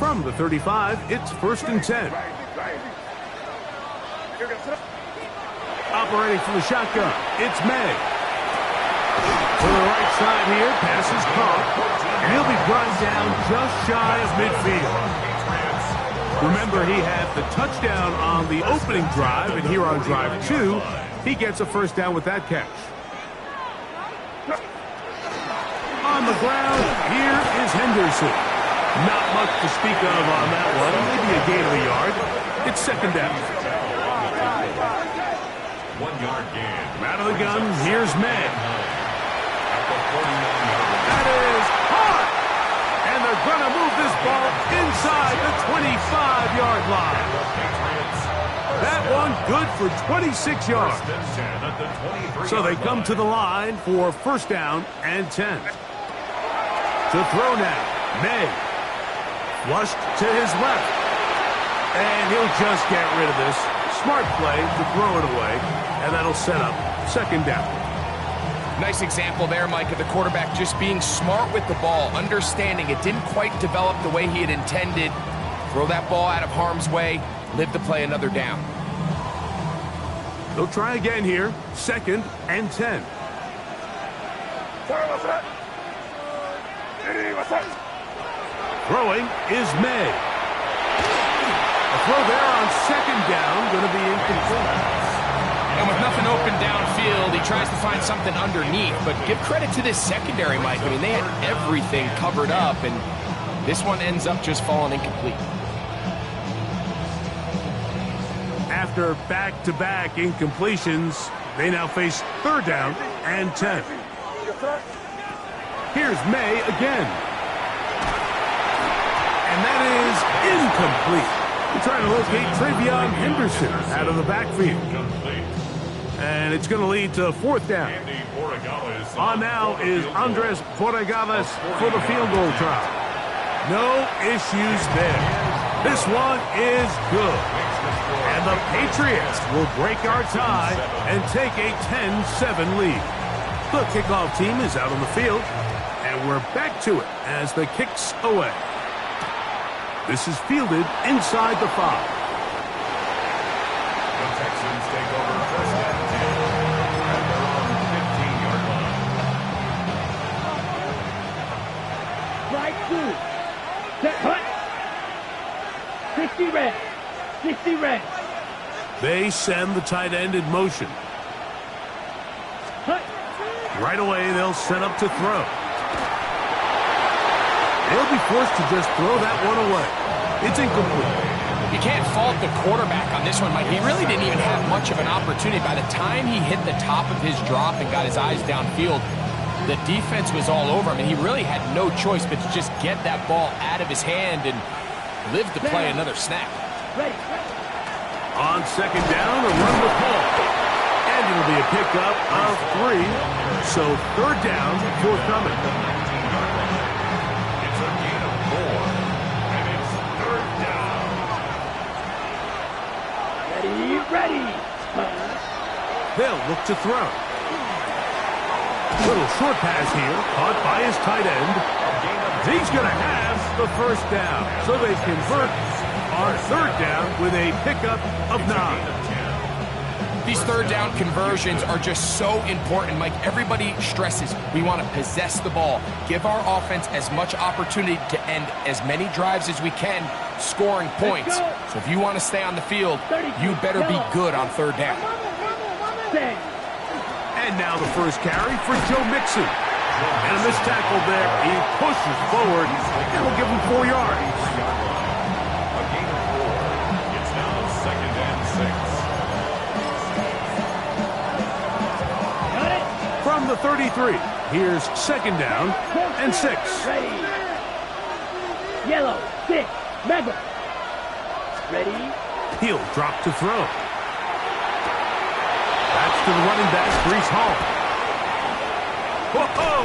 From the 35, it's 1st and 10. Operating from the shotgun, it's May. To the right side here, pass is caught. And he'll be brought down just shy of midfield. Remember, he had the touchdown on the opening drive, and here on drive 2, he gets a first down with that catch. On the ground, here is Henderson. Not much to speak of on that one, maybe a gain of a yard. It's 2nd down. 1 yard gain. Out of the gun, here's May. That is hot! And they're going to move this ball inside the 25-yard line. That one good for 26 yards. So they come to the line for 1st down and 10. To throw now, May. Flushed to his left. And he'll just get rid of this. Smart play to throw it away. And that'll set up 2nd down. Nice example there, Mike, of the quarterback just being smart with the ball, understanding it didn't quite develop the way he had intended. Throw that ball out of harm's way, live to play another down. They'll try again here, 2nd and 10. Throwing is May. A throw there on 2nd down, going to be incomplete. And with nothing open downfield, he tries to find something underneath. But give credit to this secondary, Mike. I mean, they had everything covered up, and this one ends up just falling incomplete. After back-to-back incompletions, they now face 3rd down and 10. Here's May again. And that is incomplete. We're trying to locate Travion Henderson out of the backfield. And it's going to lead to 4th down. On now is Andres Borregales for the field goal try. No issues there. This one is good. And the Patriots will break our tie and take a 10-7 lead. The kickoff team is out on the field, and we're back to it as the kick's away. This is fielded inside the 5. The Texans take over 1st and 10 at their own 15-yard line. Right 2. Set, hut. 60 red. 60 red. They send the tight end in motion. Hut. Right away, they'll set up to throw. They'll be forced to just throw that one away. It's incomplete. You can't fault the quarterback on this one, Mike. He really didn't even have much of an opportunity. By the time he hit the top of his drop and got his eyes downfield, the defense was all over him, and he really had no choice but to just get that ball out of his hand and live to play another snap. Ready. On 2nd down, a run with Paul. And it'll be a pickup of 3. So 3rd down forthcoming. It's a gain of 4. And it's 3rd down. Ready. They'll look to throw. Little short pass here, caught by his tight end. He's going to have the 1st down. So they convert on 3rd down with a pickup of 9. These 3rd down conversions are just so important, Mike. Everybody stresses we want to possess the ball, give our offense as much opportunity to end as many drives as we can, scoring points. So if you want to stay on the field, you better be good on 3rd down. And now the first carry for Joe Mixon. And a missed tackle there. He pushes forward, and will give him 4 yards. A gain of 4. It's now 2nd and 6. From the 33, here's 2nd down and 6. Ready. Yellow. 6. Mega. Ready. He'll drop to throw. That's to the running back, Breece Hall. Whoa!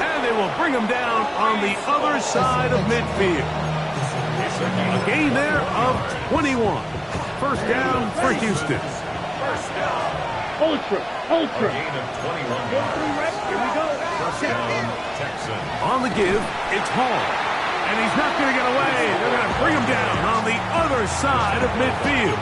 And they will bring him down on the other side of midfield. A gain there of 21. 1st down for Houston. 1st down. Ultra. A gain of 21 yards. Here we go. 1st down, Texans. On the give, it's Hall. And he's not going to get away. They're going to bring him down on the other side of midfield.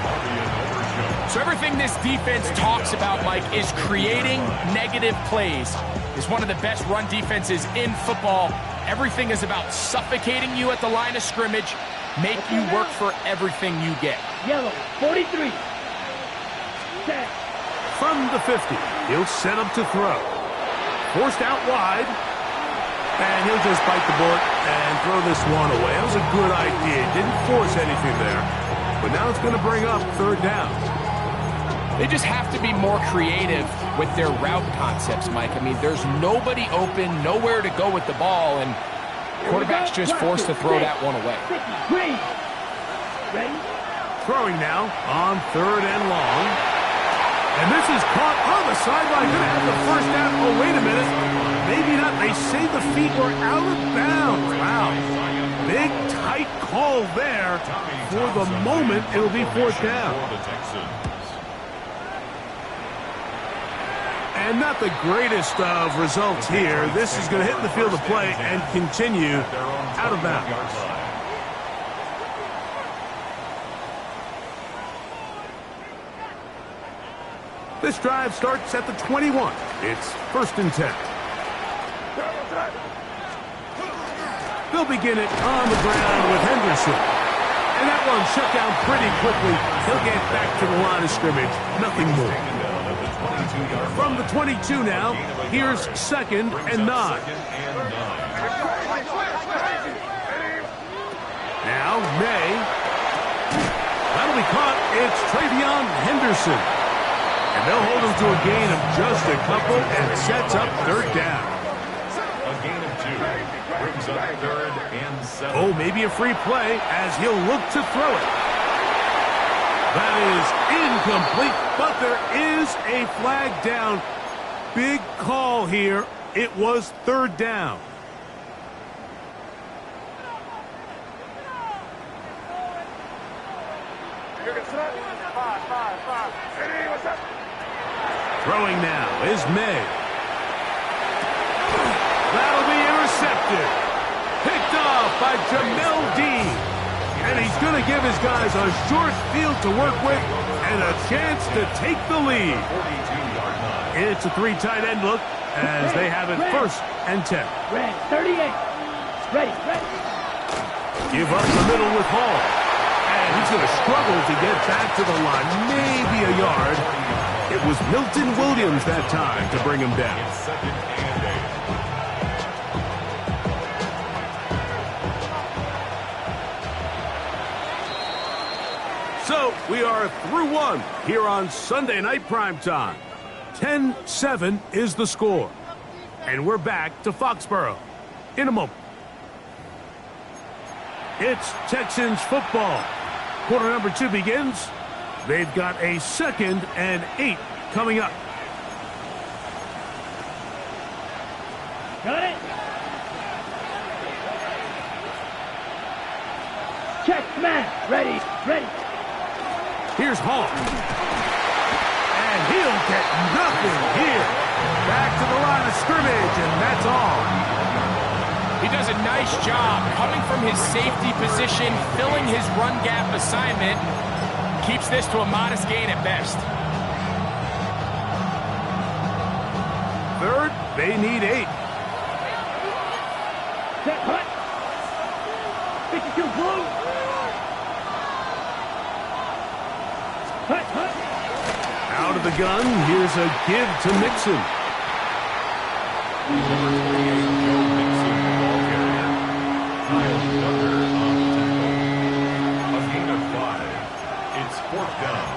So everything this defense talks about, Mike, is creating negative plays. It's one of the best run defenses in football. Everything is about suffocating you at the line of scrimmage, make you work for everything you get. Yellow, 43. Set. From the 50, he'll set up to throw. Forced out wide. And he'll just bite the bullet and throw this one away. That was a good idea. Didn't force anything there. But now it's going to bring up third down. They just have to be more creative with their route concepts, Mike. I mean, there's nobody open, nowhere to go with the ball, and quarterback's just forced to throw that one away. Ready? Throwing now on third and long. And this is caught on the sideline. Going to have the first down. Oh, wait a minute. Maybe not. They say the feet were out of bounds. Wow. Big, tight call there. For the moment, it'll be fourth down. And not the greatest of results here. This is going to hit the field of play and continue out of bounds. This drive starts at the 21. It's first and 10. They'll begin it on the ground with Henderson. And that one shut down pretty quickly. He'll get back to the line of scrimmage. Nothing more. From the 22 now, here's second and 9. Now, May. That'll be caught. It's Travion Henderson. And they'll hold him to a gain of just a couple and sets up third down. A gain of 2 brings up third and 7. Oh, maybe a free play as he'll look to throw it. That is incomplete, but there is a flag down. Big call here. It was third down. Throwing now is May. That'll be intercepted. Picked off by Jamel Dean. And he's going to give his guys a short field to work with and a chance to take the lead. It's a 3 tight end look as they have it first and 10. Red, 38. Ready. Give up the middle with Hall. And he's going to struggle to get back to the line. Maybe a yard. It was Milton Williams that time to bring him down. Second and 8. So we are through one here on Sunday Night Primetime. 10-7 is the score. And we're back to Foxborough in a moment. It's Texans football. Quarter number 2 begins. They've got a second and 8 coming up. Got it. Check, man. Ready. Here's Hall. And he'll get nothing here. Back to the line of scrimmage, and that's all. He does a nice job coming from his safety position, filling his run gap assignment. Keeps this to a modest gain at best. Third, they need 8. Set, hut. 52 blue. Hut. Out of the gun, here's a give to Mixon. Number 28, Joe Mixon, the ball carrier. Kyle Duggar on tackle. A gain of 5. It's fourth down.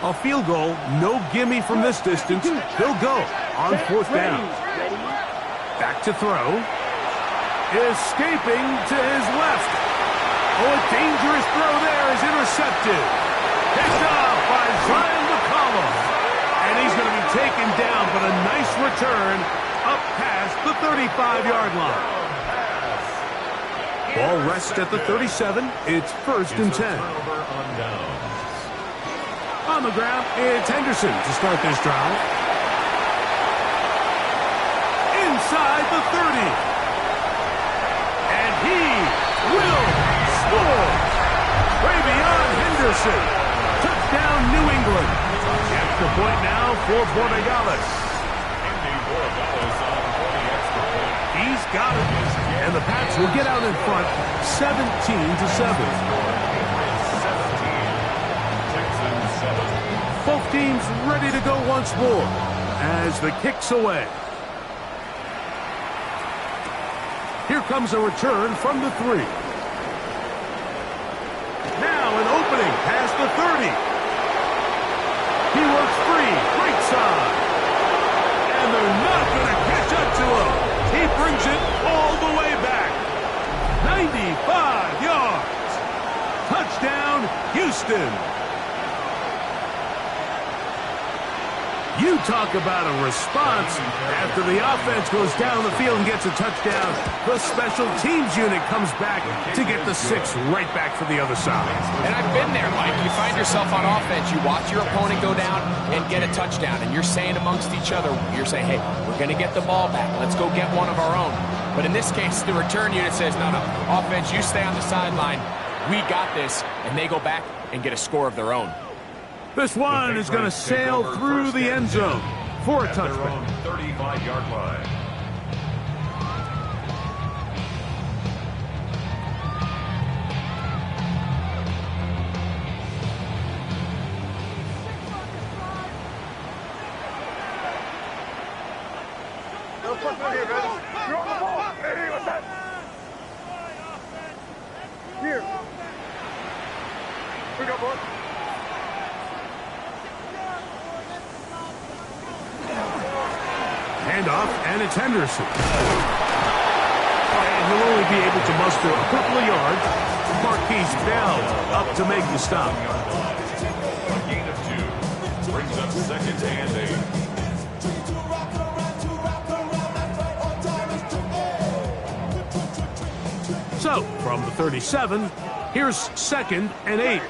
A field goal, no gimme from this distance. He'll go on fourth down. Back to throw. Escaping to his left. Oh, a dangerous throw there is intercepted. Picked off by Zion McCollum. And he's going to be taken down, but a nice return up past the 35-yard line. Ball rests at the 37. It's first and 10. On the ground, it's Henderson to start this drive. inside the 30. And he will score. GridironGang Henderson. Touchdown, New England. Extra point now for Borregales. He's got it. And the Pats will get out in front 17-7. Both teams ready to go once more as the kick's away. Here comes a return from the 3. Now an opening past the 30. He works free, right side. And they're not going to catch up to him. He brings it all the way back. 95 yards. Touchdown, Houston. You talk about a response. After the offense goes down the field and gets a touchdown, the special teams unit comes back to get the 6 right back for the other side. And I've been there, Mike. You find yourself on offense, you watch your opponent go down and get a touchdown, and you're saying amongst each other, you're saying, hey, we're going to get the ball back. Let's go get one of our own. But in this case, the return unit says, no, offense, you stay on the sideline. We got this. And they go back and get a score of their own. This one is going to sail through the end zone for a touchdown. 35-yard line. Here. We got one. Handoff, and it's Henderson. And he'll only be able to muster a couple of yards. Marquise Bell up to make the stop. A gain of 2. Brings up 2nd and 8. So, from the 37, here's 2nd and 8.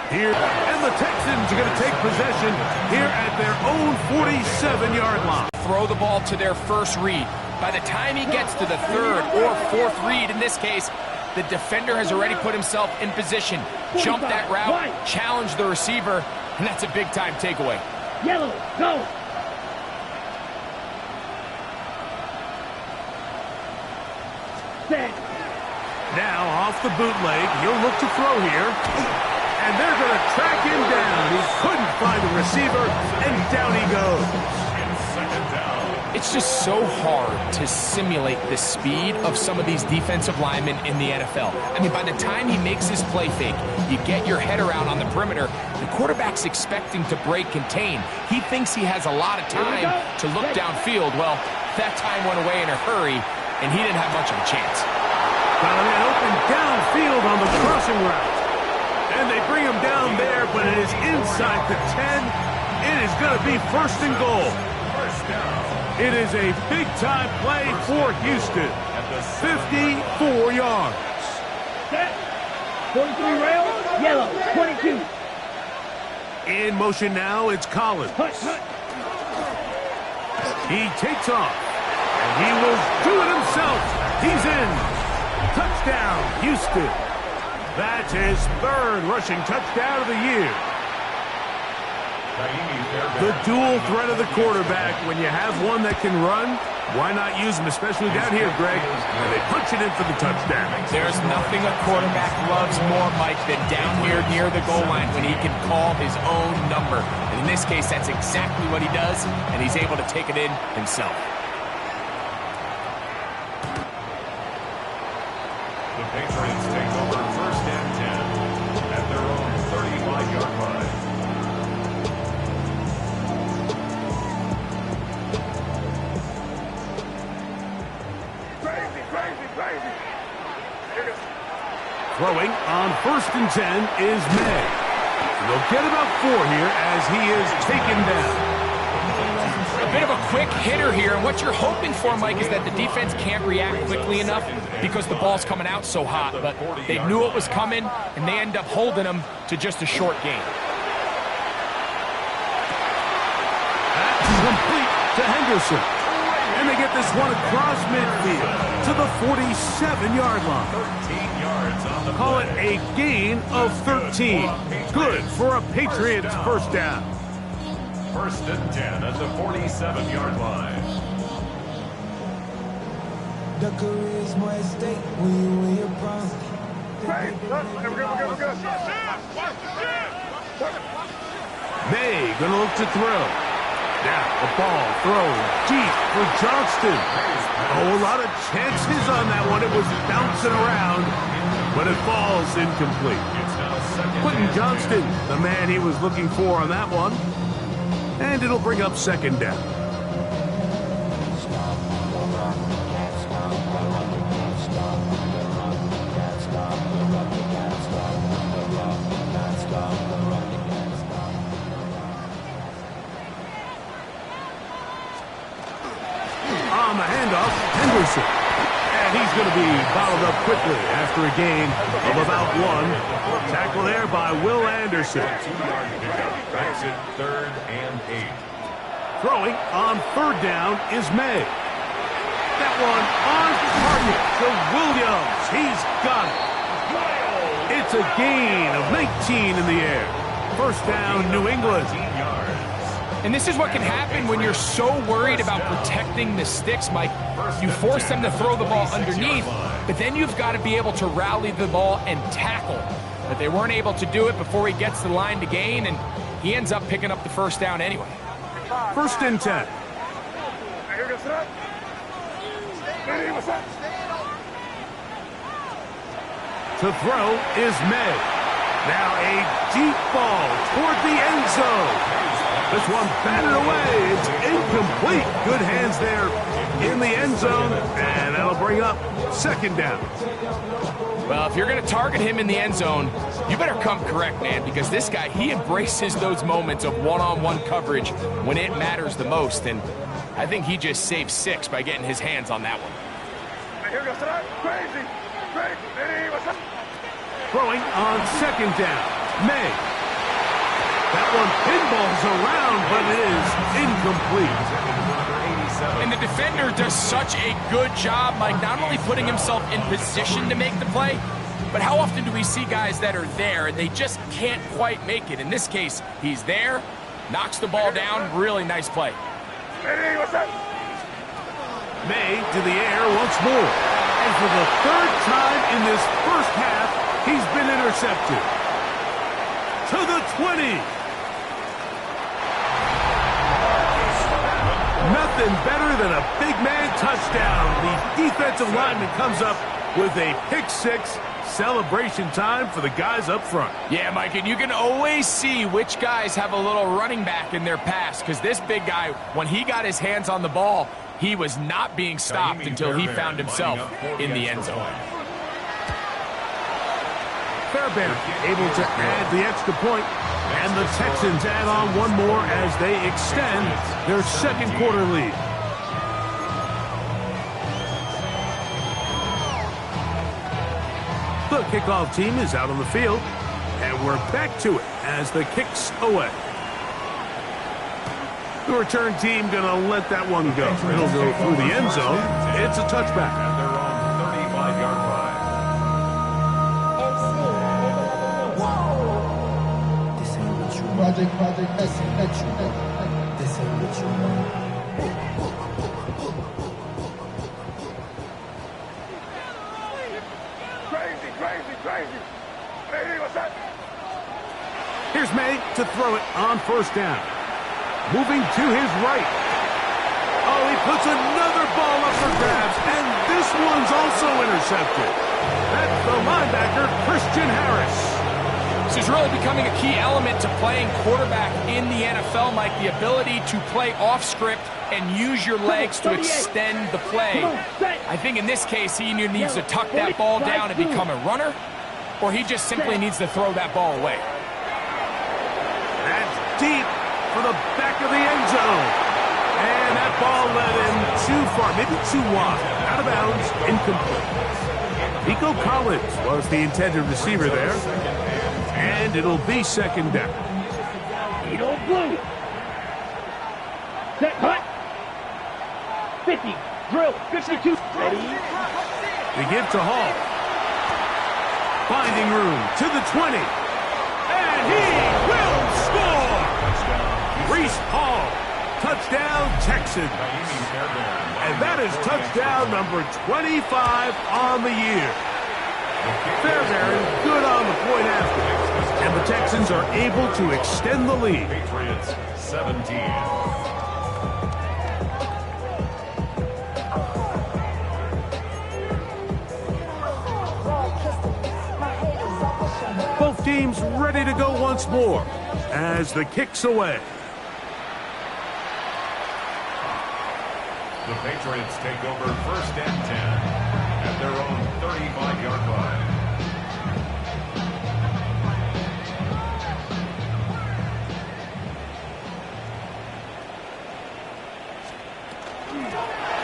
Here, and the Texans are going to take possession here at their own 47-yard line. Throw the ball to their first read. By the time he gets to the 3rd or 4th read, in this case, the defender has already put himself in position. Jump that route, challenge the receiver, and that's a big-time takeaway. Yellow, go! Set. Now, off the bootleg, he'll look to throw here. And they're going to track him down. He couldn't find a receiver, and down he goes. It's just so hard to simulate the speed of some of these defensive linemen in the NFL. I mean, by the time he makes his play fake, you get your head around on the perimeter, the quarterback's expecting to break contain. He thinks he has a lot of time to look downfield. Well, that time went away in a hurry, and he didn't have much of a chance. Got a man open downfield on the crossing route. And they bring him down there, but it is inside the 10. It is going to be 1st and goal. It is a big-time play for Houston. 54 yards. Set. 43 rail, yellow, 22. In motion now, it's Collins. He takes off, and he will do it himself. He's in. Touchdown, Houston. That's his 3rd rushing touchdown of the year. The dual threat of the quarterback. When you have one that can run, why not use him, especially down here, Greg? And they punch it in for the touchdown. There's nothing a quarterback loves more, Mike, than down here near the goal line when he can call his own number. And in this case, that's exactly what he does, and he's able to take it in himself. The Patriots take over 1st and 10 at their own 35-yard line. Crazy. Throwing on 1st and 10 is May. They'll get about 4 here as he is taken down. a bit of a quick hitter here, and what you're hoping for, Mike, is that the defense can't react quickly enough because the ball's coming out so hot, but they knew it was coming, and they end up holding them to just a short gain. That's complete to Henderson. And they get this one across midfield to the 47-yard line. 13 yards on the Call it a gain of 13. Good for a Patriots first down. 1st and 10 at the 47-yard line. The career's more at stake when you promise. May gonna look to throw. Now the ball thrown deep for Johnston. Oh, a lot of chances on that one. It was bouncing around, but it falls incomplete. Quentin Johnston, the man he was looking for on that one. And it'll bring up 2nd down. On the handoff, Henderson. And he's going to be bottled up quickly after a gain of about 1. Tackle there by Will Anderson. 2-yard pickup. Backs it 3rd and 8. Throwing on 3rd down is May. That one on target to Williams. He's got it. It's a gain of 19 in the air. 1st down, New England. 13 yards. And this is what can happen when you're so worried about protecting the sticks, Mike. You force them to throw the ball underneath, but then you've got to be able to rally the ball and tackle. But they weren't able to do it before he gets the line to gain, and he ends up picking up the 1st down anyway. 1st and 10. To throw is May. Now a deep ball toward the end zone. This one batted away. It's incomplete. Good hands there in the end zone, and that'll bring up 2nd down. Well, if you're going to target him in the end zone, you better come correct, man, because this guy, he embraces those moments of one-on-one coverage when it matters the most, and I think he just saved 6 by getting his hands on that one. Throwing on 2nd down, May. That one pinballs around, but it is incomplete. And the defender does such a good job, Mike, not only putting himself in position to make the play, but how often do we see guys that are there and they just can't quite make it? In this case, he's there, knocks the ball down, really nice play. May to the air once more. And for the 3rd time in this 1st half, he's been intercepted. To the 20. Nothing better than a big man touchdown. The defensive lineman comes up with a pick-6. Celebration time for the guys up front. Yeah, Mike, and you can always see which guys have a little running back in their pass, because this big guy, when he got his hands on the ball, he was not being stopped until he found himself in the end zone. Fairbairn able to add the extra point, and the Texans add on one more as they extend their 2nd quarter lead. The kickoff team is out on the field, and we're back to it as the kick's away. The return team gonna let that one go. It'll go through the end zone. It's a touchback. And they're on the 35-yard line. Project, this ain't what you want. Crazy. Hey, what's that? Here's May to throw it on 1st down. Moving to his right. Oh, he puts another ball up for grabs, and this one's also intercepted. That's the linebacker, Christian Harris. This is really becoming a key element to playing quarterback in the NFL, Mike, the ability to play off script and use your legs to extend the play. I think in this case, he either needs to tuck that ball down and become a runner, or he just simply needs to throw that ball away. That's deep for the back of the end zone. And ball led him too far, maybe too wide. Out of bounds, incomplete. Nico Collins was the intended receiver there. And it'll be second down. Edo blue. Set, cut. 50. Drill. 52. Ready. They give to Hall. Finding room to the 20. And he will score! Reese Hall. Touchdown, Texans. And that is touchdown number 25 on the year. Fairbairn good on the point after. And the Texans are able to extend the lead. Patriots 17. Both teams ready to go once more as the kick's away. The Patriots take over first and 10 at their own 35-yard line.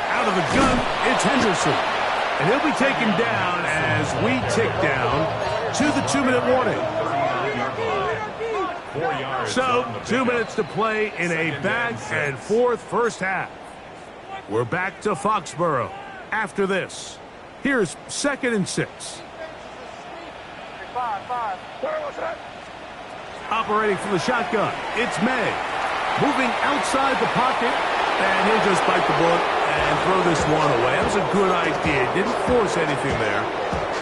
Out of the gun, it's Henderson. And he'll be taken down as we tick down to the 2-minute warning. 4 yards. So, 2 minutes to play in a back-and-forth first half. We're back to Foxborough after this. Here's 2nd and 6. Operating from the shotgun, it's May. Moving outside the pocket, and he'll just bite the bullet and throw this one away. That was a good idea. Didn't force anything there.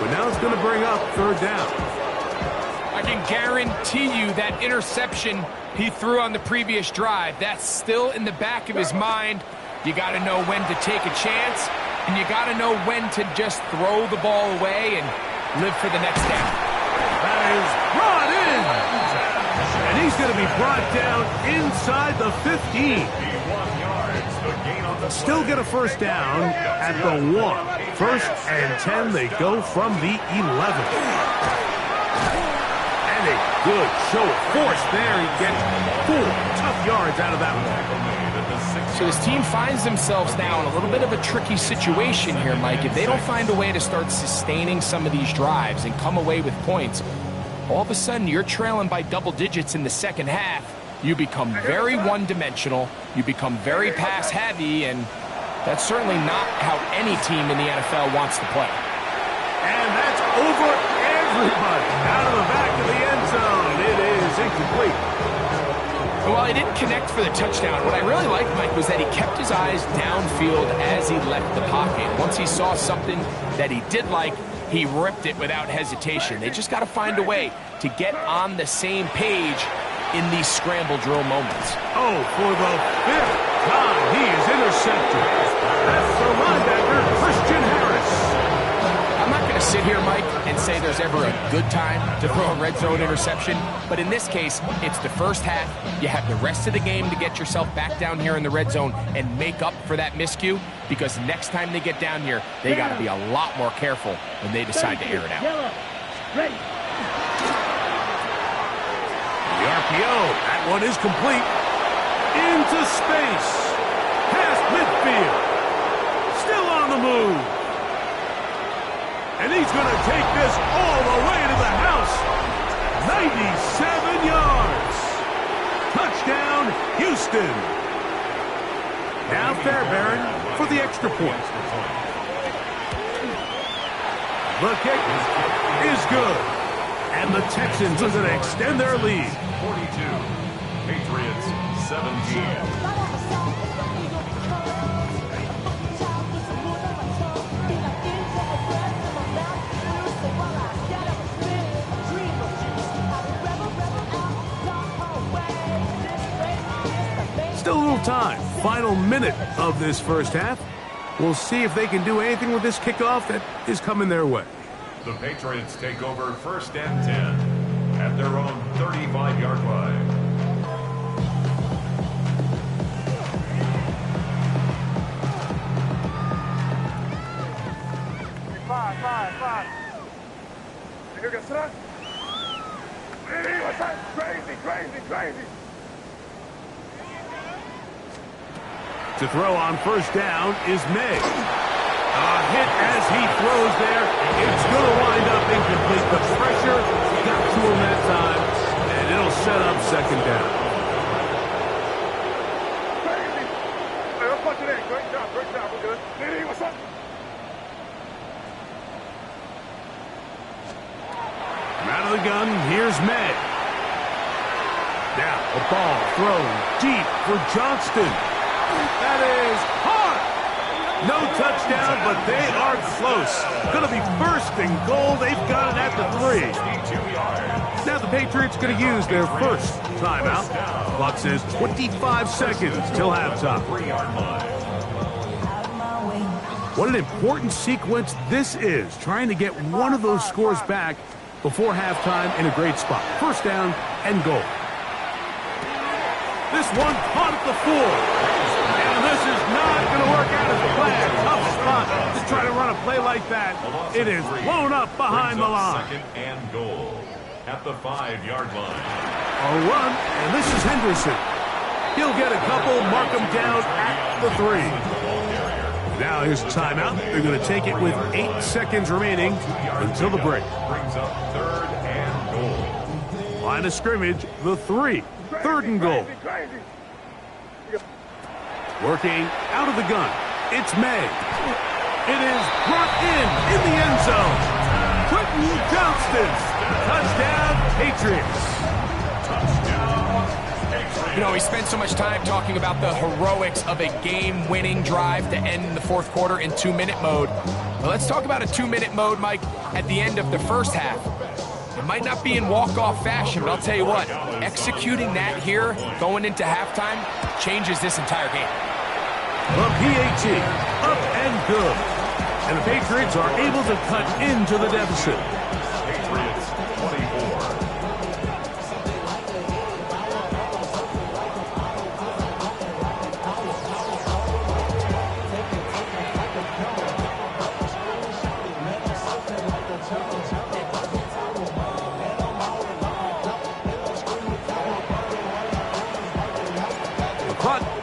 But now it's going to bring up 3rd down. I can guarantee you that interception he threw on the previous drive, that's still in the back of his mind. You got to know when to take a chance, and you got to know when to just throw the ball away and live for the next down. That is brought in. And he's going to be brought down inside the 15. Still get a first down at the 1. 1st and 10, they go from the 11. And a good show of force there. He gets 4 tough yards out of that one. So this team finds themselves now in a little bit of a tricky situation here, Mike. If they don't find a way to start sustaining some of these drives and come away with points, all of a sudden you're trailing by double digits in the second half. You become very one-dimensional, you become very pass-heavy, and that's certainly not how any team in the NFL wants to play. And that's over everybody. Out of the back of the end zone. It is incomplete. And while he didn't connect for the touchdown, what I really liked, Mike, was that he kept his eyes downfield as he left the pocket. Once he saw something that he did like, he ripped it without hesitation. They just got to find a way to get on the same page in these scramble drill moments. Oh, for the 5th time, he is intercepted. That's the linebacker, Christian Harris. I'm not going to sit here, Mike, and say there's ever a good time to throw a red zone interception, but in this case, it's the first half. You have the rest of the game to get yourself back down here in the red zone and make up for that miscue, because next time they get down here, they got to be a lot more careful when they decide to air it out. Ready. The RPO, that one is complete. Into space. Past midfield. Still on the move. And he's going to take this all the way to the house. 97 yards. Touchdown, Houston. Now Fairbairn for the extra point. The kick is good. And the Texans are going to extend their lead. 42. Patriots 17. Still a little time. Final minute of this first half. We'll see if they can do anything with this kickoff that is coming their way. The Patriots take over first and 10 at their own 35-yard line. Five. Here goes son. What's that? Crazy. To throw on first down is May. A hit as he throws there. It's going to wind up incomplete. The pressure got to him that time, and it'll set up second down. Hey, let's punch it in. Great job. We're good. Diddy, what's up? Out of the gun, here's May. Now, a ball thrown deep for Johnston. That is hard. No touchdown, but they are close. Going to be first and goal. They've got it at the 3. Now the Patriots going to use their first timeout. Clock says 25 seconds till halftime. What an important sequence this is, trying to get one of those scores back before halftime in a great spot. First down and goal. This one caught at the 4. And this is not going to work out as planned. Tough spot to try to run a play like that. It is blown up behind the line. Second and goal at the 5-yard line. A run, and this is Henderson. He'll get a couple, mark him down at the 3. Now here's a timeout. They're going to take it with 8 seconds remaining until the break. Brings up third and goal. Line of scrimmage, the 3. Third and goal. Working out of the gun. It's May. It is brought in the end zone. Quentin Johnston. Touchdown, Patriots. You know, we spent so much time talking about the heroics of a game-winning drive to end the fourth quarter in 2-minute mode. Well, let's talk about a 2-minute mode, Mike, at the end of the first half. It might not be in walk-off fashion, but I'll tell you what, executing that here, going into halftime, changes this entire game. The PAT, up and good. And the Patriots are able to cut into the deficit. Patriots 24.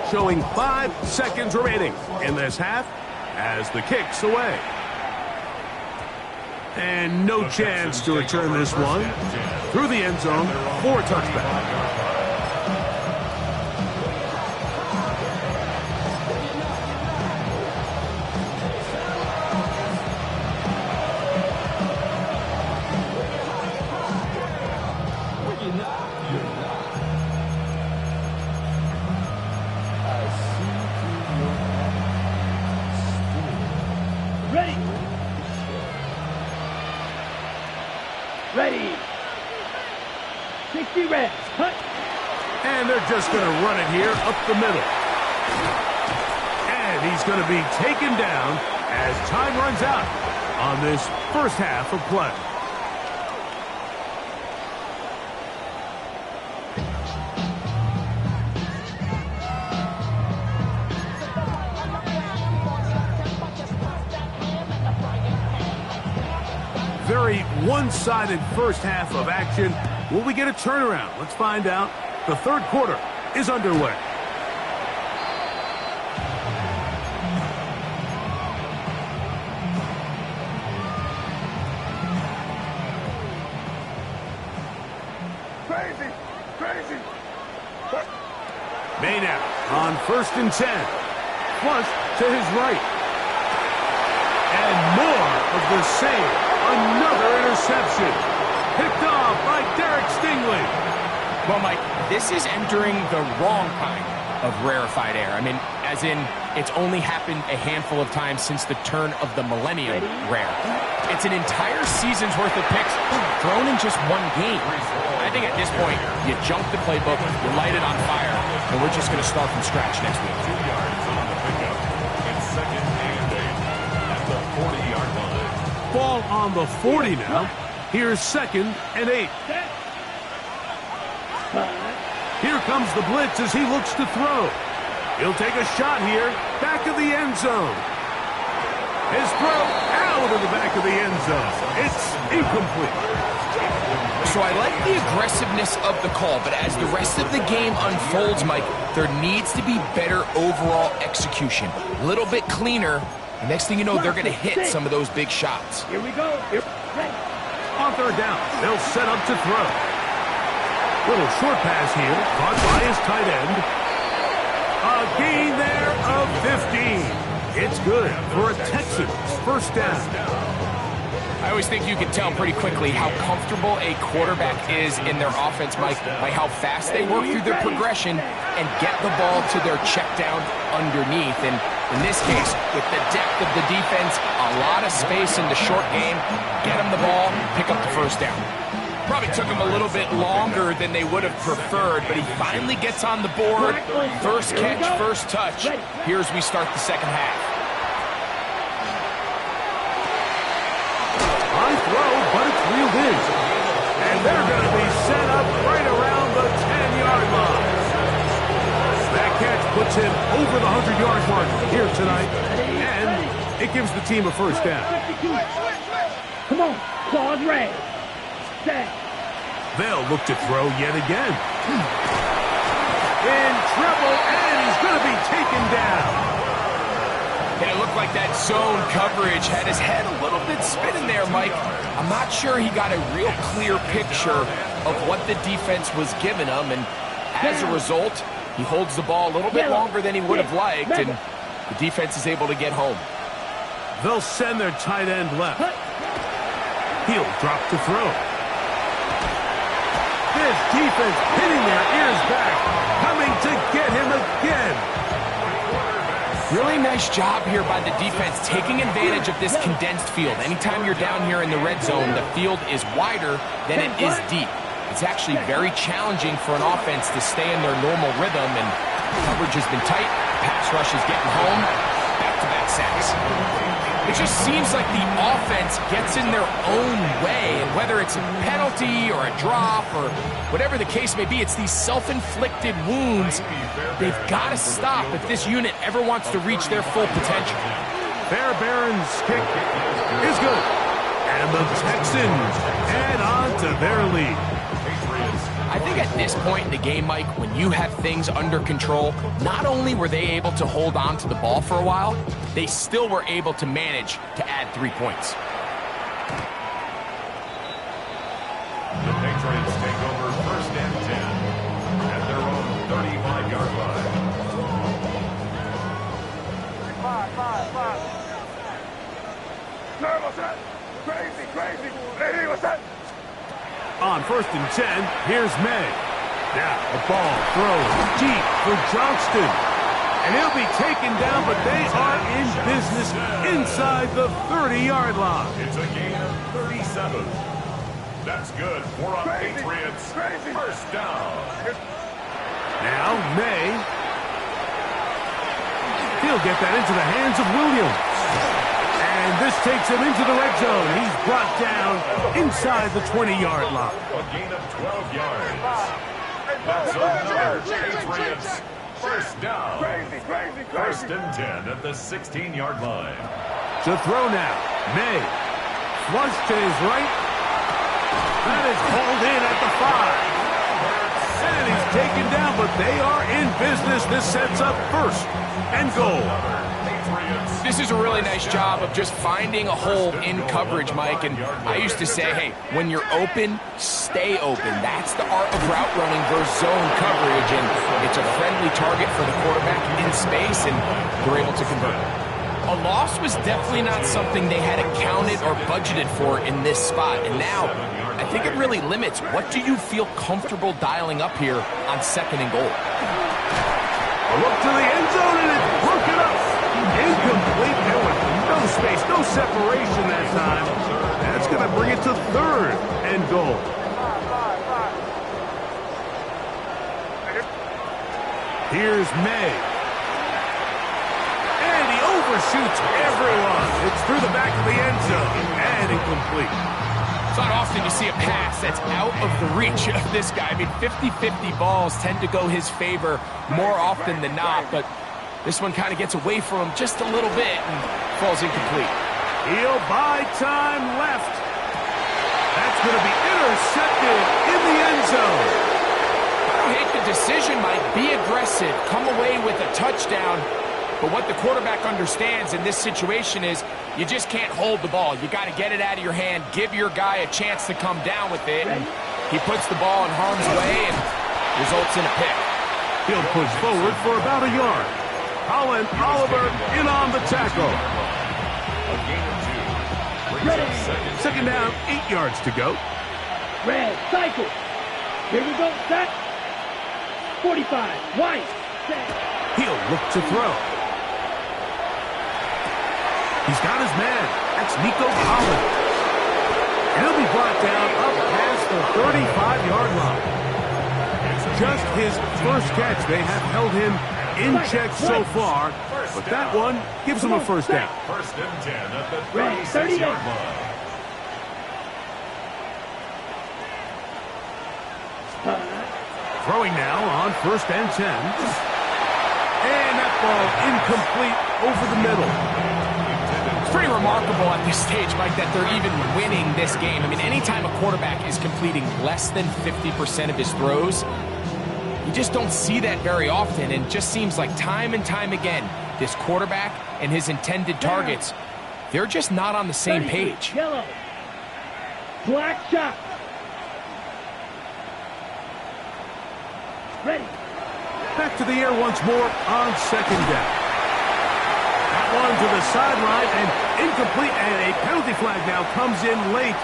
Showing 5 seconds remaining in this half as the kick's away. And no chance to return this one. Through the end zone for a touchback. Ready. 60 reps. Hunt. And they're just going to run it here up the middle. And he's going to be taken down as time runs out on this first half of play. Very one-sided first half of action. Will we get a turnaround? Let's find out. The third quarter is underway. Crazy. May now on 1st and 10. Flush to his right. And more of the same. Another interception. Picked off by Derek Stingley. Well, Mike, this is entering the wrong kind of rarefied air. I mean, as in, it's only happened a handful of times since the turn of the millennium rare. It's an entire season's worth of picks thrown in just one game. I think at this point, you jump the playbook, you light it on fire, and we're just going to start from scratch next week. 2 yards on the pickup. It's second and 8 at the 40-yard line. Ball on the 40 now. Here's 2nd and 8. Here comes the blitz as he looks to throw. He'll take a shot here, back of the end zone. His throw out of the back of the end zone. It's incomplete. So I like the aggressiveness of the call, but as the rest of the game unfolds, Mike, there needs to be better overall execution. A little bit cleaner. The next thing you know, they're going to hit some of those big shots. Here we go. On third down, they'll set up to throw. Little short pass here, caught by his tight end. A gain there of 15. It's good for a Texans first down. I always think you can tell pretty quickly how comfortable a quarterback is in their offense, Mike, by how fast they work through their progression and get the ball to their check down underneath. And in this case, with the depth of the defense, a lot of space in the short game, get them the ball, pick up the first down. Probably took him a little bit longer than they would have preferred, but he finally gets on the board. First catch, first touch. Here's we start the second half. High throw, but it's reeled in. And they're going to be set up right around the 10-yard line. That catch puts him over the 100-yard mark here tonight. And it gives the team a first down. Come on, claws red. Set. They'll look to throw yet again. In trouble, and he's going to be taken down. And it looked like that zone coverage had his head a little bit spinning there, Mike. I'm not sure he got a real clear picture of what the defense was giving him, and as a result, he holds the ball a little bit longer than he would have liked, and the defense is able to get home. They'll send their tight end left. He'll drop to throw. This defense hitting their ears back, coming to get him again. Really nice job here by the defense, taking advantage of this condensed field. Anytime you're down here in the red zone, the field is wider than it is deep. It's actually very challenging for an offense to stay in their normal rhythm, and coverage has been tight. Pass rush is getting home. Back-to-back sacks. It just seems like the offense gets in their own way, and whether it's a penalty or a drop or whatever the case may be, it's these self-inflicted wounds. They've got to stop if this unit ever wants to reach their full potential. Fairbairn's kick is good. And the Texans add on to their lead. I think at this point in the game, Mike, when you have things under control, not only were they able to hold on to the ball for a while, they still were able to manage to add 3 points. The Patriots take over first and 10 at their own 35-yard line. 5. No, what's that? Crazy. Ready, what's that? On first and 10, here's May. Now the ball throws deep for Johnston. And he'll be taken down, but they are in business inside the 30-yard line. It's a gain of 37. That's good for a Patriots first down. Now May. He'll get that into the hands of Williams. And this takes him into the red zone. He's brought down inside the 20-yard line. A gain of 12 yards. That's another Patriots first down. First and 10 at the 16-yard line. To throw now. May. Flush to his right. That is hauled in at the 5. And he's taken down, but they are in business. This sets up first and goal. This is a really nice job of just finding a hole in coverage, Mike. And I used to say, hey, when you're open, stay open. That's the art of route running versus zone coverage. And it's a friendly target for the quarterback in space, and they're able to convert. A loss was definitely not something they had accounted or budgeted for in this spot. And now, I think it really limits what do you feel comfortable dialing up here on second and goal. A look to the end zone, and it's broken up. Incomplete. There was no space, no separation that time. That's going to bring it to third and goal. Here's May. And he overshoots everyone. It's through the back of the end zone and incomplete. It's not often you see a pass that's out of the reach of this guy. I mean, 50-50 balls tend to go his favor more often than not, but this one kind of gets away from him just a little bit and falls incomplete. He'll buy time left. That's It's going to be intercepted in the end zone. I don't hate the decision, Mike. Be aggressive. Come away with a touchdown. But what the quarterback understands in this situation is you just can't hold the ball. You got to get it out of your hand, give your guy a chance to come down with it. And he puts the ball in harm's way and results in a pick. He'll push forward for about a yard. Colin Oliver in on the tackle. Second down, 8 yards to go. Red, cycle. Here we go, set. 45, white, set. He'll look to throw. He's got his man. That's Nico Collins. And he'll be brought down up past the 35-yard line. Just his first catch. They have held him in check so far, but that one gives him a first down. First and 10 at the 36-yard line. Throwing now on first and 10. And that ball incomplete over the middle. It's pretty remarkable at this stage, Mike, that they're even winning this game. I mean, anytime a quarterback is completing less than 50% of his throws, you just don't see that very often, and just seems like time and time again, this quarterback and his intended targets, they're just not on the same page. Yellow. Black shot. Ready. Back to the air once more on second down. That one to the sideline and incomplete, and a penalty flag now comes in late.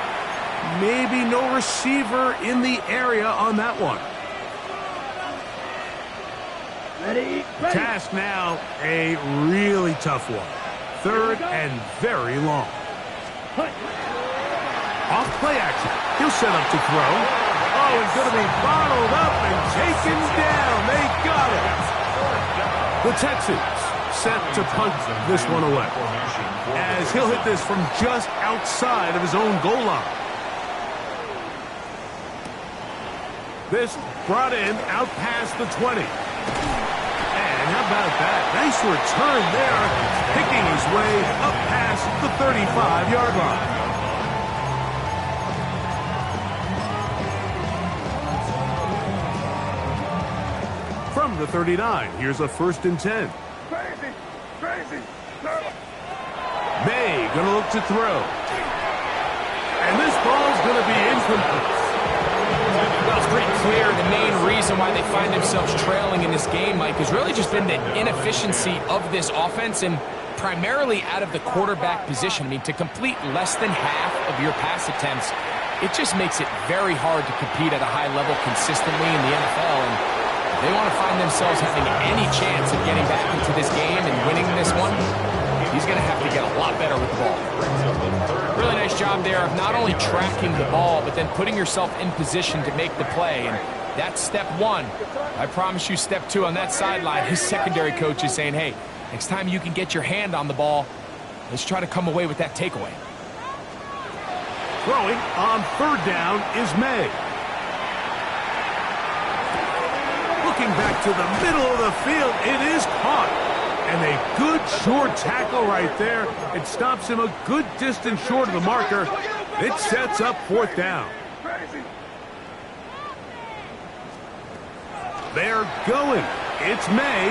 Maybe no receiver in the area on that one. Ready. Task now a really tough one. Third and very long. Off play action. He'll set up to throw. Oh, he's going to be bottled up and taken down. They got it. The Texans set to punt this one away, as he'll hit this from just outside of his own goal line. This brought in out past the 20. And how about that? Nice return there, picking his way up past the 35-yard line. From the 39, here's a first and 10. Crazy. May gonna look to throw. And this ball's gonna be incomplete. Well, it's pretty clear the main reason why they find themselves trailing in this game, Mike, has really just been the inefficiency of this offense and primarily out of the quarterback position. I mean, to complete less than half of your pass attempts, it just makes it very hard to compete at a high level consistently in the NFL. And if they want to find themselves having any chance of getting back into this game and winning this one, he's going to have to get a lot better with the ball. Really nice job there of not only tracking the ball, but then putting yourself in position to make the play. And that's step one. I promise you step two on that sideline. His secondary coach is saying, hey, next time you can get your hand on the ball, let's try to come away with that takeaway. Throwing on third down is May. Looking back to the middle of the field, it is caught. And a good short tackle right there. It stops him a good distance short of the marker. It sets up fourth down. They're going. It's May.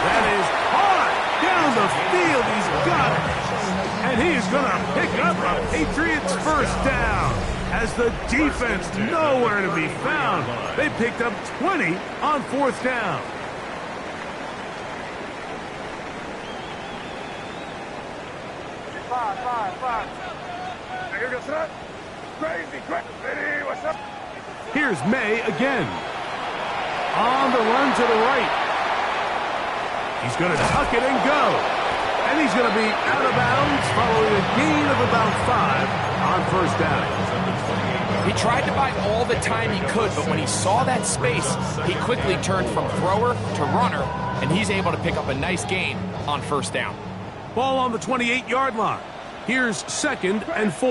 That is hard down the field. He's got it. And he's going to pick up a Patriots first down. As the defense nowhere to be found. They picked up 20 on fourth down. Five. Here goes that. Crazy. Ready, what's up? Here's May again. On the run to the right. He's going to tuck it and go. And he's going to be out of bounds following a gain of about 5 on first down. He tried to buy all the time he could, but when he saw that space, he quickly turned from thrower to runner, and he's able to pick up a nice gain on first down. Ball on the 28-yard line. Here's second and 4.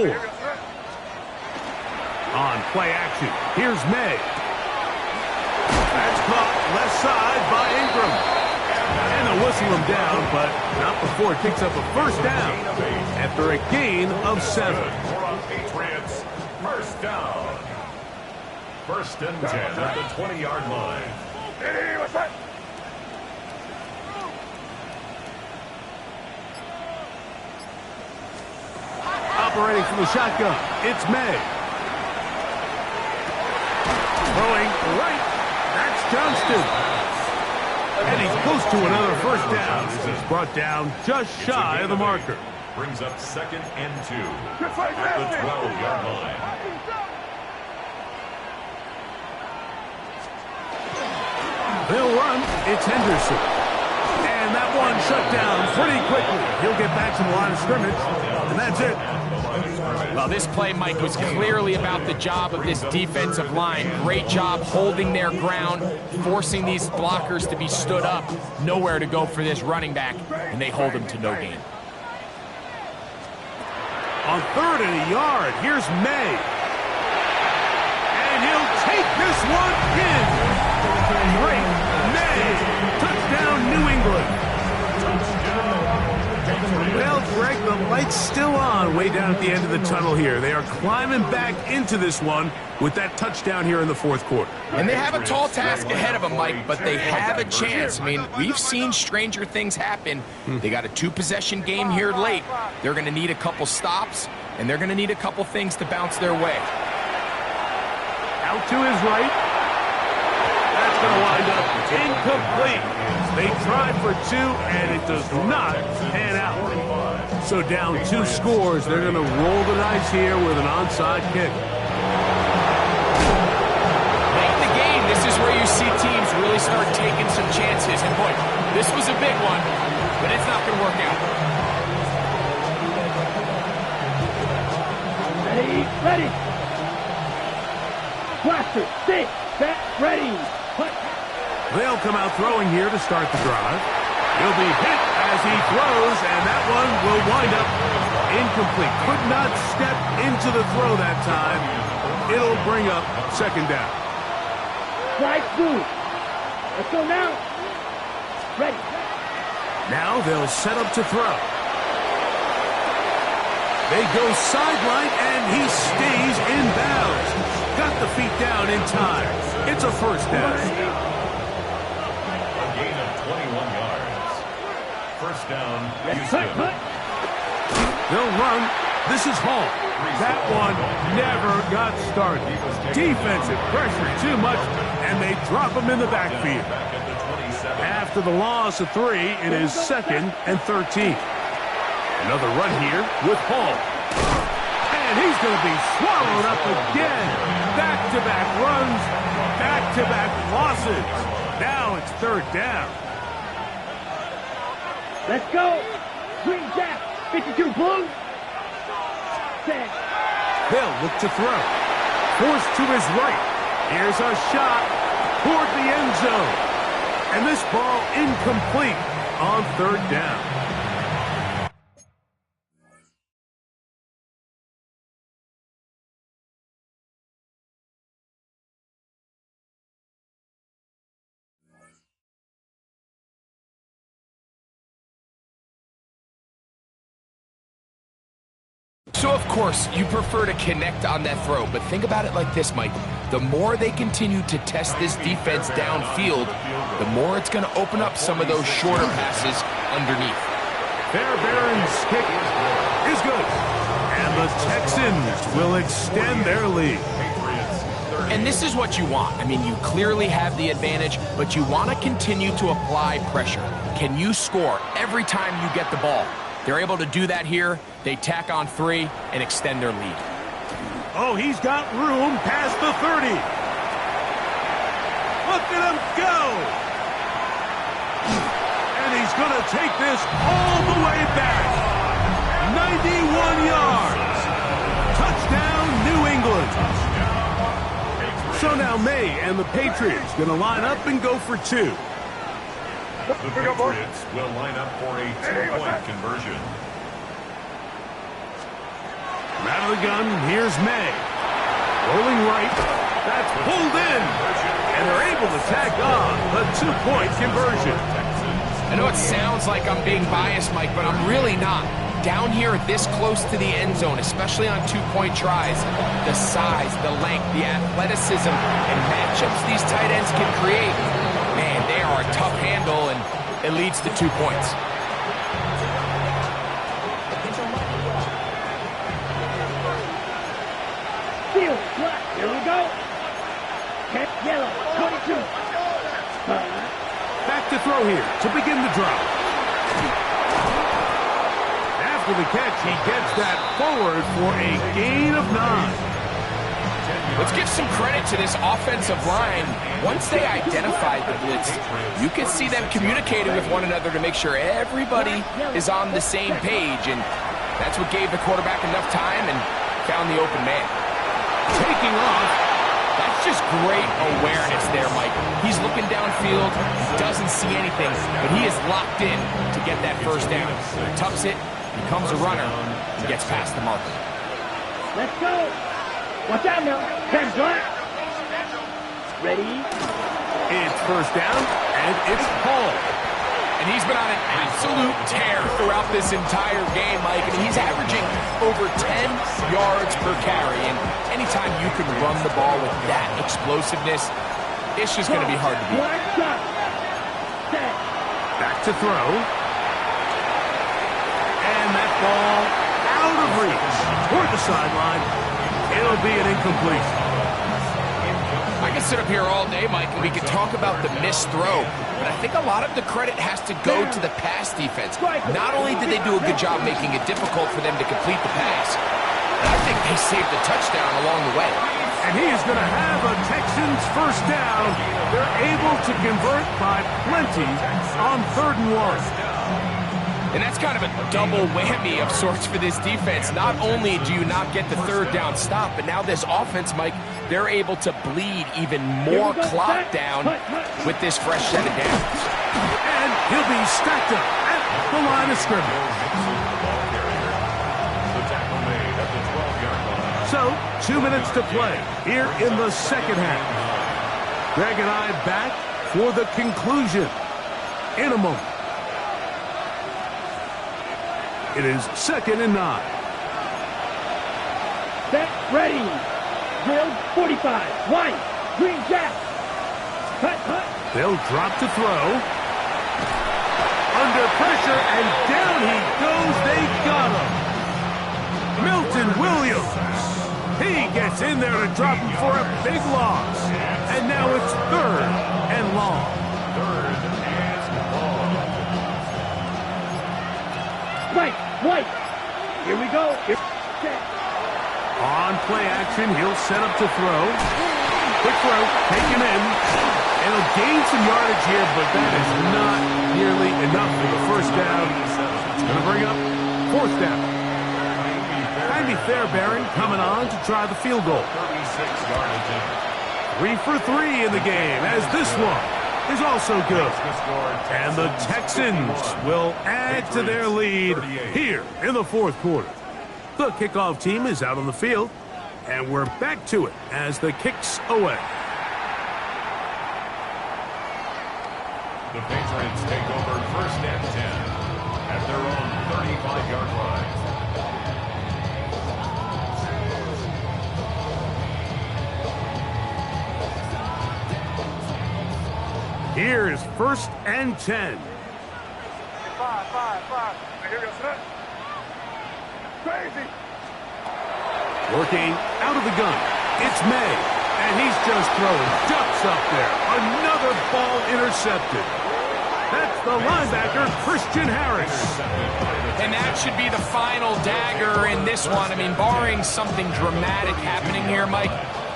On play action, here's May. That's caught left side by Ingram. And they'll whistle him down, but not before he picks up a first down after a gain of 7. Patriots, first down. First and 10 at the 20-yard line. Operating from the shotgun, it's May. Throwing right, that's Johnston. And he's close to another first down as he's brought down just shy of the marker. Brings up 2nd and 2 at the 12-yard line. They'll run, it's Henderson. And that one shut down pretty quickly. He'll get back to the line of scrimmage, and that's it. Well, this play, Mike, was clearly about the job of this defensive line. Great job holding their ground, forcing these blockers to be stood up. Nowhere to go for this running back, and they hold him to no gain. On 3rd and a yard, here's May. And he'll take this one in. Great May. Touchdown, New England. Well, Greg, the light's still on way down at the end of the tunnel here. They are climbing back into this one with that touchdown here in the 4th quarter. And they have a tall task ahead of them, Mike, but they have a chance. I mean, we've seen stranger things happen. They got a 2-possession game here late. They're going to need a couple stops, and they're going to need a couple things to bounce their way. Out to his right. That's going to wind up incomplete. They tried for 2, and it does not pan out. So down 2 scores, they're going to roll the dice here with an onside kick. Late in the game, this is where you see teams really start taking some chances. And boy, this was a big one, but it's not going to work out. Ready. Blaster, stick, set, ready. Put. They'll come out throwing here to start the drive. He'll be hit as he throws, and that one will wind up incomplete. Could not step into the throw that time. It'll bring up 2nd down. Strike through. Let's go now. Ready. Now they'll set up to throw. They go sideline, and he stays in bounds. Got the feet down in time. It's a first down. First down, Houston. They'll run. This is Hall. That one never got started. Defensive pressure too much, and they drop him in the backfield. After the loss of 3, it is 2nd and 13. Another run here with Hall. And he's going to be swallowed up again. Back-to-back runs, back-to-back losses. Now it's 3rd down. Let's go. Green Jack. 52 Blue. Set. They'll look to throw. Forced to his right. Here's a shot toward the end zone. And this ball incomplete on 3rd down. So, of course, you prefer to connect on that throw, but think about it like this, Mike. The more they continue to test this defense downfield, the more it's going to open up some of those shorter passes underneath. Fairbairn's kick is good. And the Texans will extend their lead. And this is what you want. I mean, you clearly have the advantage, but you want to continue to apply pressure. Can you score every time you get the ball? They're able to do that here. They tack on 3 and extend their lead. Oh, he's got room past the 30. Look at him go. And he's going to take this all the way back. 91 yards. Touchdown, New England. So now May and the Patriots going to line up and go for 2. The Patriots will line up for a 2-point conversion. Out of the gun, here's May. Rolling right. That's pulled in. And they're able to tack on the 2-point conversion. I know it sounds like I'm being biased, Mike, but I'm really not. Down here this close to the end zone, especially on two-point tries, the size, the length, the athleticism, and matchups these tight ends can create, man, they are a tough handle, and it leads to 2 points. Field, black, here we go. Catch yellow, 22. Back to throw here to begin the drive. After the catch, he gets that forward for a gain of 9. Let's give some credit to this offensive line. Once they identified the blitz, you can see them communicating with one another to make sure everybody is on the same page, and that's what gave the quarterback enough time and found the open man. Taking off. That's just great awareness there, Mike. He's looking downfield, doesn't see anything, but he is locked in to get that first down. Tucks it, becomes a runner, and gets past the marker. Let's go. Watch out now. 10 black. Ready? It's first down, and it's Paul. And he's been on an absolute tear throughout this entire game, Mike. And he's averaging over 10 yards per carry. And anytime you can run the ball with that explosiveness, it's just going to be hard to beat. Back to throw. And that ball out of reach toward the sideline. It'll be an incomplete. I can sit up here all day, Mike, and we could talk about the missed throw, but I think a lot of the credit has to go to the pass defense. Not only did they do a good job making it difficult for them to complete the pass, but I think they saved the touchdown along the way. And he is going to have a Texans first down. They're able to convert by plenty on 3rd and 1. And that's kind of a double whammy of sorts for this defense. Not only do you not get the 3rd down stop, but now this offense, Mike, they're able to bleed even more clock down with this fresh set of downs. And he'll be stacked up at the line of scrimmage. So, 2 minutes to play here in the second half. Greg and I back for the conclusion in a moment. It is 2nd and 9. Set, ready. Drill, 45. White, green jack. Cut. They'll drop to throw. Under pressure, and down he goes. They got him. Milton Williams. He gets in there to drop him for a big loss. And now it's 3rd and long. Right, White. Here we go. On play action, he'll set up to throw. Quick throw, taken in. And he'll gain some yardage here, but that is not nearly enough for the first down. It's going to bring up 4th down. Andy Fairbairn coming on to try the field goal. 3 for 3 in the game, as this one is also good. And the Texans will add to their lead here in the 4th quarter. The kickoff team is out on the field, and we're back to it as the kicks away. The Patriots take over 1st and 10 at their own 35-yard line. Here is 1st and 10. 5. Here we go, set. Crazy. Working out of the gun. It's May, and he's just throwing ducks up there. Another ball intercepted. That's the linebacker, Christian Harris. And that should be the final dagger in this one. I mean, barring something dramatic happening here, Mike,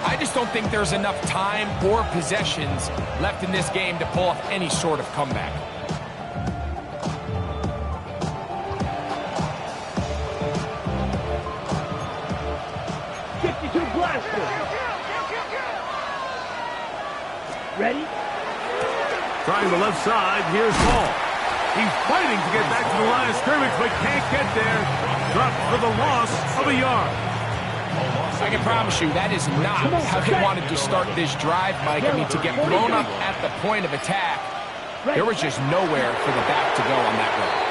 I just don't think there's enough time or possessions left in this game to pull off any sort of comeback. Ready? Trying the left side, here's Paul. He's fighting to get back to the line of scrimmage, but can't get there. Dropped for the loss of a yard. I can promise you that is not how they wanted to start this drive, Mike. I mean, to get blown up at the point of attack, There was just nowhere for the back to go on that run.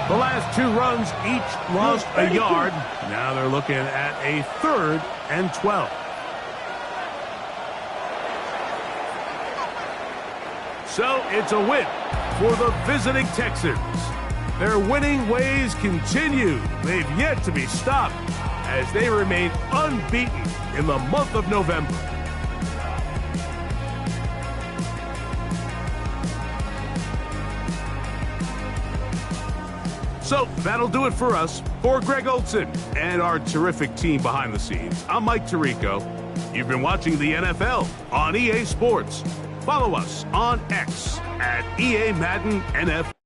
The last 2 runs each lost a yard. Now they're looking at a 3rd and 12. So it's a win for the visiting Texans. Their winning ways continue. They've yet to be stopped as they remain unbeaten in the month of November. So that'll do it for us. For Greg Olson and our terrific team behind the scenes, I'm Mike Tirico. You've been watching the NFL on EA Sports. Follow us on X at EA Madden NFL.